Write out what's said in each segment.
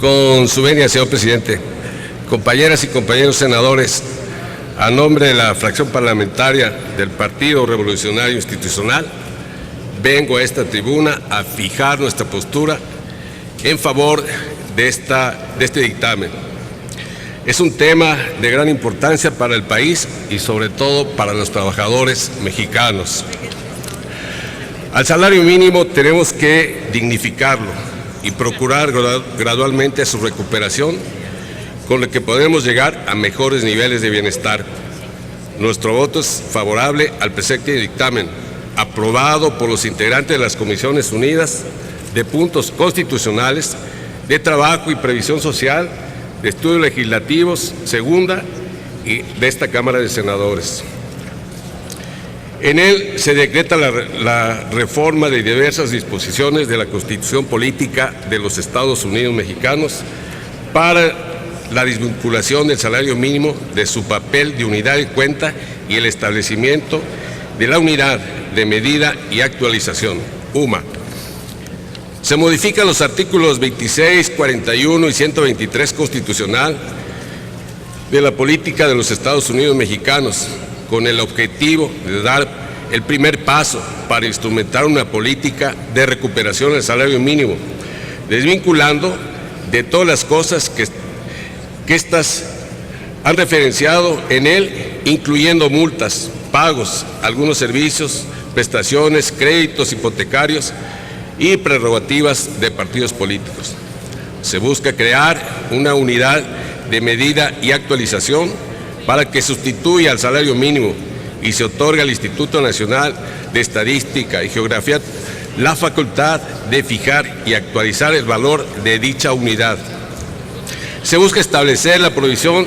Con su venia, señor presidente, compañeras y compañeros senadores, a nombre de la fracción parlamentaria del Partido Revolucionario Institucional, vengo a esta tribuna a fijar nuestra postura en favor de este dictamen. Es un tema de gran importancia para el país y sobre todo para los trabajadores mexicanos. Al salario mínimo tenemos que dignificarlo y procurar gradualmente su recuperación, con lo que podemos llegar a mejores niveles de bienestar. Nuestro voto es favorable al presente dictamen, aprobado por los integrantes de las Comisiones Unidas de Puntos Constitucionales, de Trabajo y Previsión Social, de Estudios Legislativos, segunda, y de esta Cámara de Senadores. En él se decreta la reforma de diversas disposiciones de la Constitución Política de los Estados Unidos Mexicanos para la desvinculación del salario mínimo de su papel de unidad de cuenta y el establecimiento de la unidad de medida y actualización, UMA. Se modifican los artículos 26, 41 y 123 constitucional de la política de los Estados Unidos Mexicanos, con el objetivo de dar el primer paso para instrumentar una política de recuperación del salario mínimo, desvinculando de todas las cosas que estas han referenciado en él, incluyendo multas, pagos, algunos servicios, prestaciones, créditos hipotecarios y prerrogativas de partidos políticos. Se busca crear una unidad de medida y actualización para que sustituya al salario mínimo y se otorga al Instituto Nacional de Estadística y Geografía la facultad de fijar y actualizar el valor de dicha unidad. Se busca establecer la provisión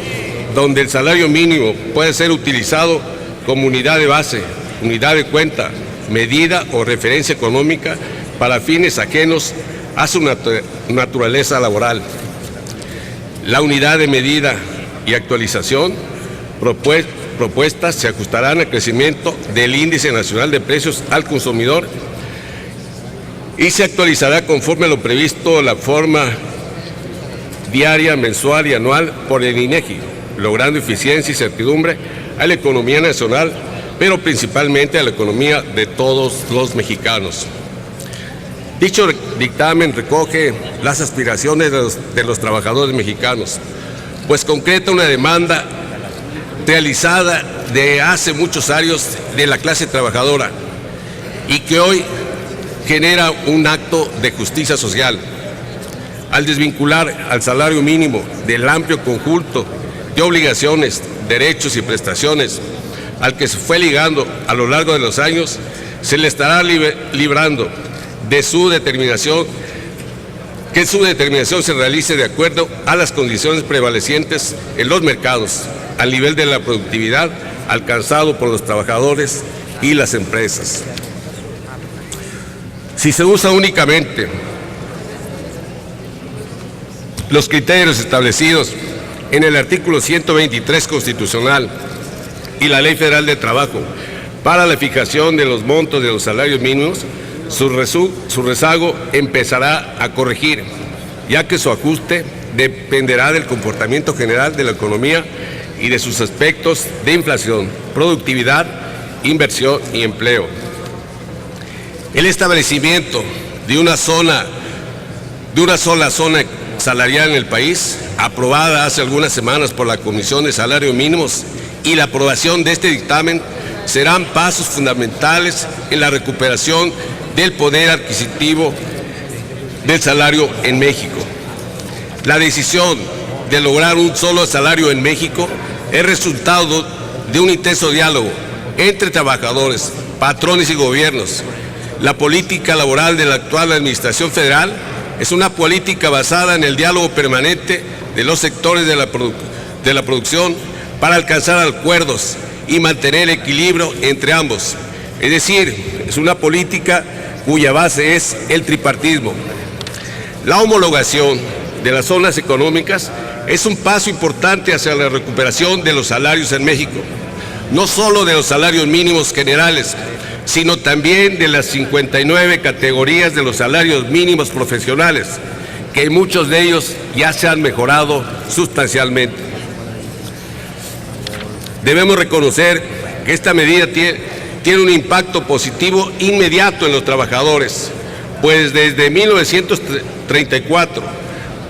donde el salario mínimo puede ser utilizado como unidad de base, unidad de cuenta, medida o referencia económica para fines ajenos a su naturaleza laboral. La unidad de medida y actualización propuestas se ajustarán al crecimiento del Índice Nacional de Precios al Consumidor y se actualizará conforme a lo previsto la forma diaria, mensual y anual por el INEGI, logrando eficiencia y certidumbre a la economía nacional, pero principalmente a la economía de todos los mexicanos. Dicho dictamen recoge las aspiraciones de los trabajadores mexicanos, pues concreta una demanda realizada de hace muchos años de la clase trabajadora y que hoy genera un acto de justicia social. Al desvincular al salario mínimo del amplio conjunto de obligaciones, derechos y prestaciones al que se fue ligando a lo largo de los años, se le estará librando de su determinación, que su determinación se realice de acuerdo a las condiciones prevalecientes en los mercados, al nivel de la productividad alcanzado por los trabajadores y las empresas. Si se usa únicamente los criterios establecidos en el artículo 123 constitucional y la Ley Federal de Trabajo para la fijación de los montos de los salarios mínimos, su rezago empezará a corregir, ya que su ajuste dependerá del comportamiento general de la economía y de sus aspectos de inflación, productividad, inversión y empleo. El establecimiento de una sola zona salarial en el país, aprobada hace algunas semanas por la Comisión de Salarios Mínimos, y la aprobación de este dictamen serán pasos fundamentales en la recuperación del poder adquisitivo del salario en México. La decisión de lograr un solo salario en México es resultado de un intenso diálogo entre trabajadores, patrones y gobiernos. La política laboral de la actual Administración Federal es una política basada en el diálogo permanente de los sectores de la producción para alcanzar acuerdos y mantener equilibrio entre ambos. Es decir, es una política cuya base es el tripartismo. La homologación de las zonas económicas es un paso importante hacia la recuperación de los salarios en México, no solo de los salarios mínimos generales, sino también de las 59 categorías de los salarios mínimos profesionales, que muchos de ellos ya se han mejorado sustancialmente. Debemos reconocer que esta medida tiene un impacto positivo inmediato en los trabajadores, pues desde 1934,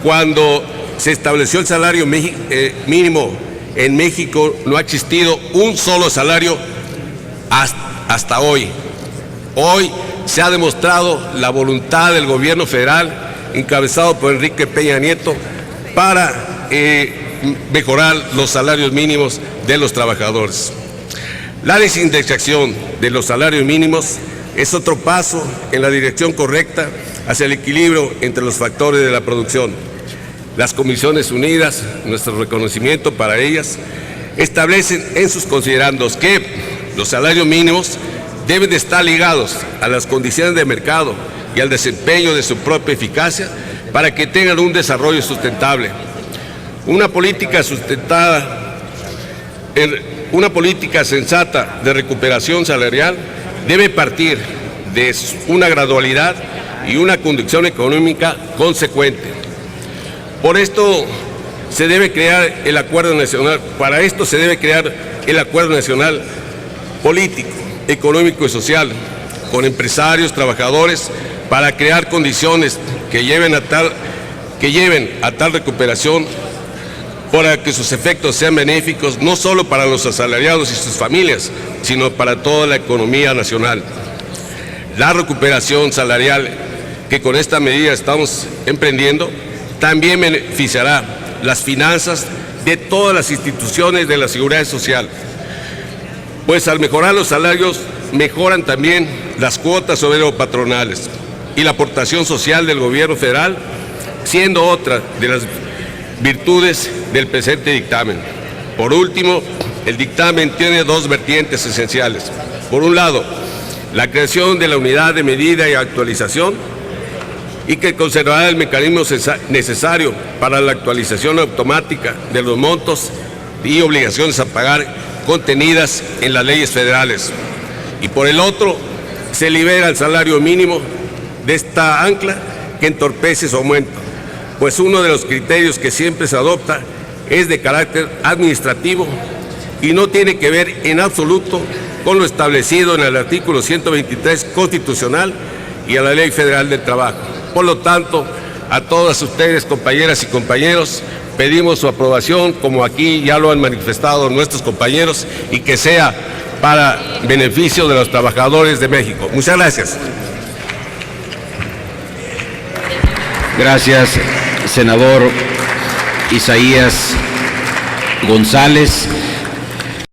cuando se estableció el salario mínimo en México, no ha existido un solo salario hasta hoy. Hoy se ha demostrado la voluntad del gobierno federal, encabezado por Enrique Peña Nieto, para mejorar los salarios mínimos de los trabajadores. La desindexación de los salarios mínimos es otro paso en la dirección correcta hacia el equilibrio entre los factores de la producción. Las Comisiones Unidas, nuestro reconocimiento para ellas, establecen en sus considerandos que los salarios mínimos deben de estar ligados a las condiciones de mercado y al desempeño de su propia eficacia para que tengan un desarrollo sustentable. Una política sensata de recuperación salarial debe partir de una gradualidad y una conducción económica consecuente. Por esto se debe crear el Acuerdo Nacional, para esto se debe crear el Acuerdo Nacional Político, Económico y Social, con empresarios, trabajadores, para crear condiciones que lleven a tal recuperación, para que sus efectos sean benéficos no solo para los asalariados y sus familias, sino para toda la economía nacional. La recuperación salarial que con esta medida estamos emprendiendo también beneficiará las finanzas de todas las instituciones de la seguridad social, pues al mejorar los salarios mejoran también las cuotas obrero-patronales y la aportación social del gobierno federal, siendo otra de las virtudes del presente dictamen. Por último, el dictamen tiene dos vertientes esenciales. Por un lado, la creación de la unidad de medida y actualización, y que conservará el mecanismo necesario para la actualización automática de los montos y obligaciones a pagar contenidas en las leyes federales. Y por el otro, se libera el salario mínimo de esta ancla que entorpece su aumento, pues uno de los criterios que siempre se adopta es de carácter administrativo y no tiene que ver en absoluto con lo establecido en el artículo 123 constitucional y a la Ley Federal del Trabajo. Por lo tanto, a todas ustedes, compañeras y compañeros, pedimos su aprobación, como aquí ya lo han manifestado nuestros compañeros, y que sea para beneficio de los trabajadores de México. Muchas gracias. Gracias, senador Isaías González.